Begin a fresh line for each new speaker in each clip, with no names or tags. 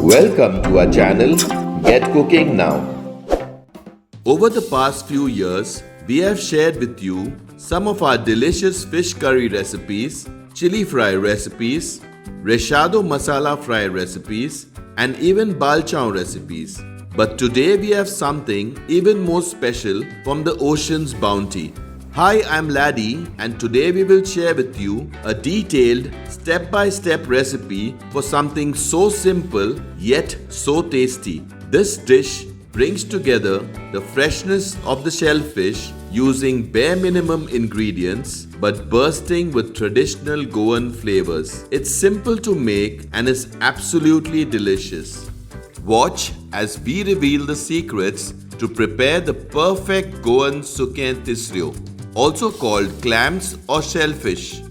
Welcome to our channel, Get Cooking Now. Over the past few years, we have shared with you some of our delicious fish curry recipes, chili fry recipes, Recheado Masala fry recipes, and even Balchao recipes. But today we have something even more special from the ocean's bounty. Hi, I'm Laddie, and today we will share with you a detailed step-by-step recipe for something so simple yet so tasty. This dish brings together the freshness of the shellfish using bare minimum ingredients but bursting with traditional Goan flavors. It's simple to make and is absolutely delicious. Watch as we reveal the secrets to prepare the perfect Goan Sukhem Tisreo, also called clams or shellfish.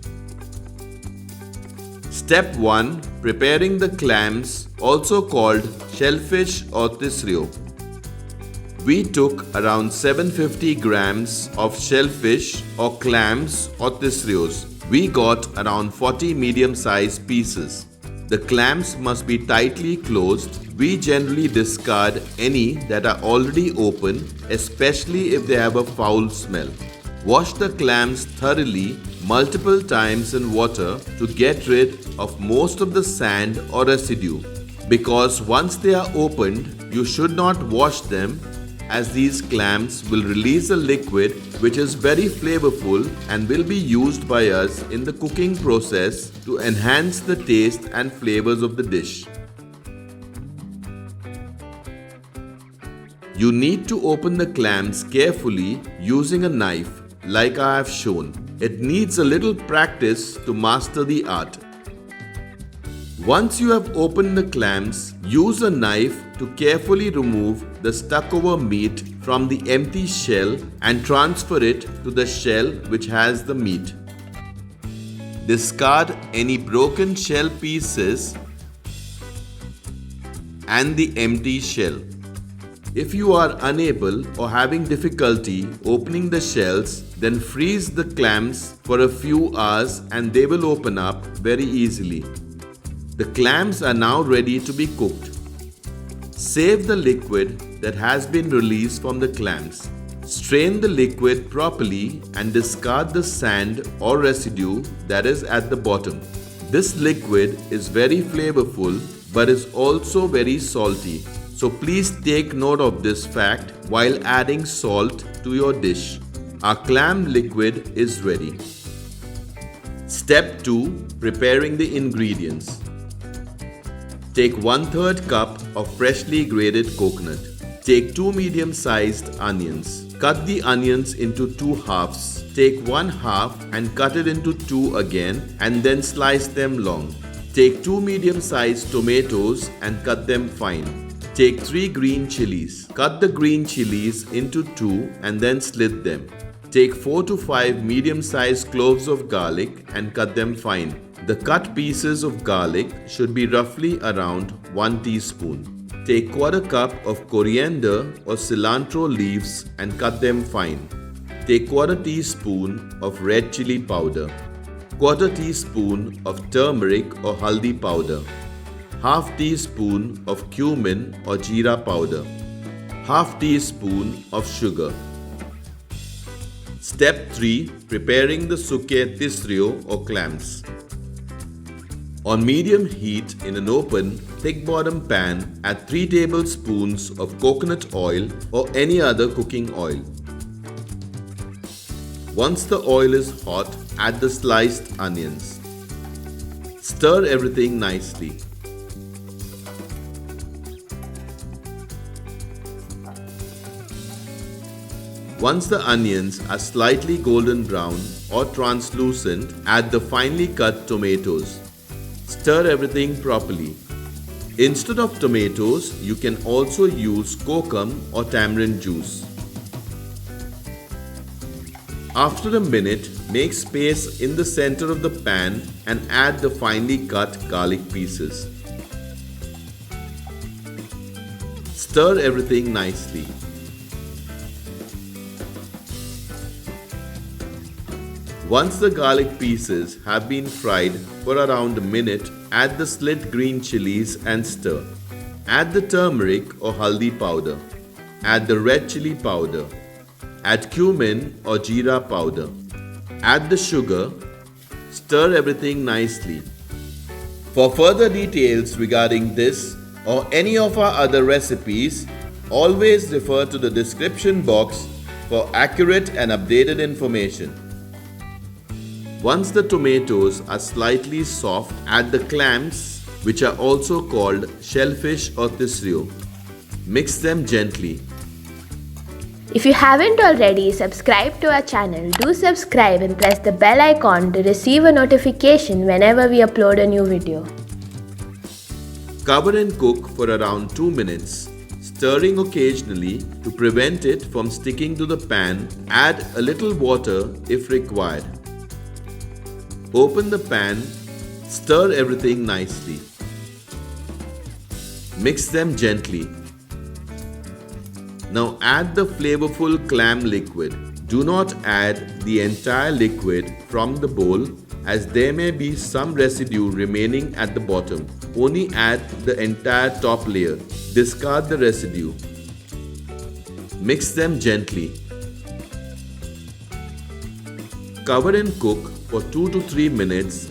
Step 1. Preparing the clams, also called shellfish or Tisreo. We took around 750 grams of shellfish or clams or Tisreos. We got around 40 medium-sized pieces. The clams must be tightly closed. We generally discard any that are already open, especially if they have a foul smell. Wash the clams thoroughly multiple times in water to get rid of most of the sand or residue. Because once they are opened, you should not wash them, as these clams will release a liquid which is very flavorful and will be used by us in the cooking process to enhance the taste and flavors of the dish. You need to open the clams carefully using a knife, like I have shown. It needs a little practice to master the art. Once you have opened the clams, use a knife to carefully remove the stuck-over meat from the empty shell and transfer it to the shell which has the meat. Discard any broken shell pieces and the empty shell. If you are unable or having difficulty opening the shells, then freeze the clams for a few hours and they will open up very easily. The clams are now ready to be cooked. Save the liquid that has been released from the clams. Strain the liquid properly and discard the sand or residue that is at the bottom. This liquid is very flavorful but is also very salty. So please take note of this fact while adding salt to your dish. Our clam liquid is ready. Step 2. Preparing the ingredients. Take 1/3 cup of freshly grated coconut. Take 2 medium-sized onions. Cut the onions into 2 halves. Take 1 half and cut it into 2 again and then slice them long. Take 2 medium-sized tomatoes and cut them fine. Take 3 green chilies. Cut the green chilies into 2 and then slit them. Take 4 to 5 medium-sized cloves of garlic and cut them fine. The cut pieces of garlic should be roughly around 1 teaspoon. Take 1/4 cup of coriander or cilantro leaves and cut them fine. Take 1/4 teaspoon of red chili powder. 1/4 teaspoon of turmeric or haldi powder. 1/2 teaspoon of cumin or jeera powder. 1/2 teaspoon of sugar. Step 3. Preparing the Sukhem Tisreo or clams. On medium heat in an open, thick bottom pan, add 3 tablespoons of coconut oil or any other cooking oil. Once the oil is hot, add the sliced onions. Stir everything nicely. Once the onions are slightly golden brown or translucent, add the finely cut tomatoes. Stir everything properly. Instead of tomatoes, you can also use kokum or tamarind juice. After a minute, make space in the center of the pan and add the finely cut garlic pieces. Stir everything nicely. Once the garlic pieces have been fried for around a minute, add the slit green chilies and stir. Add the turmeric or haldi powder. Add the red chili powder. Add cumin or jeera powder. Add the sugar. Stir everything nicely. For further details regarding this or any of our other recipes, always refer to the description box for accurate and updated information. Once the tomatoes are slightly soft, add the clams, which are also called shellfish or tisreo. Mix them gently.
If you haven't already subscribed to our channel, do subscribe and press the bell icon to receive a notification whenever we upload a new video.
Cover and cook for around 2 minutes, stirring occasionally to prevent it from sticking to the pan. Add a little water if required. Open the pan, stir everything nicely. Mix them gently. Now add the flavorful clam liquid. Do not add the entire liquid from the bowl as there may be some residue remaining at the bottom. Only add the entire top layer. Discard the residue. Mix them gently. Cover and cook for 2 to 3 minutes.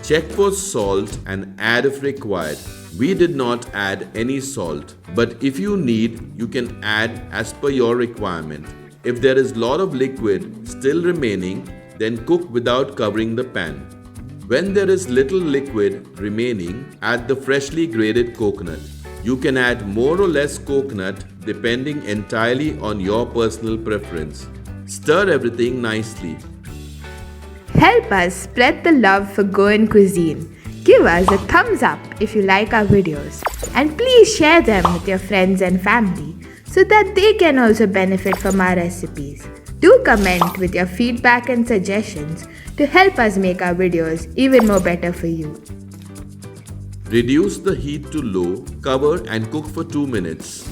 Check for salt and add if required. We did not add any salt, but if you need, you can add as per your requirement. If there is lot of liquid still remaining, then cook without covering the pan. When there is little liquid remaining, add the freshly grated coconut. You can add more or less coconut depending entirely on your personal preference. Stir everything nicely.
Help us spread the love for Goan cuisine. Give us a thumbs up if you like our videos, and please share them with your friends and family so that they can also benefit from our recipes. Do comment with your feedback and suggestions to help us make our videos even more better for you.
Reduce the heat to low, cover and cook for 2 minutes.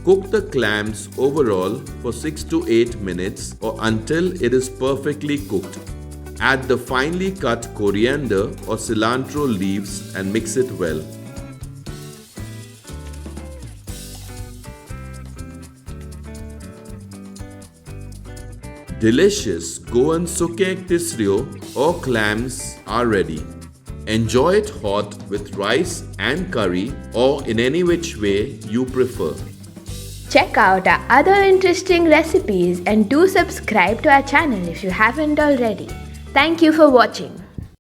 Cook the clams overall for 6 to 8 minutes or until it is perfectly cooked. Add the finely cut coriander or cilantro leaves and mix it well. Delicious Goan Sukhem Tisreo or clams are ready. Enjoy it hot with rice and curry or in any which way you prefer.
Check out our other interesting recipes and do subscribe to our channel if you haven't already. Thank you for watching.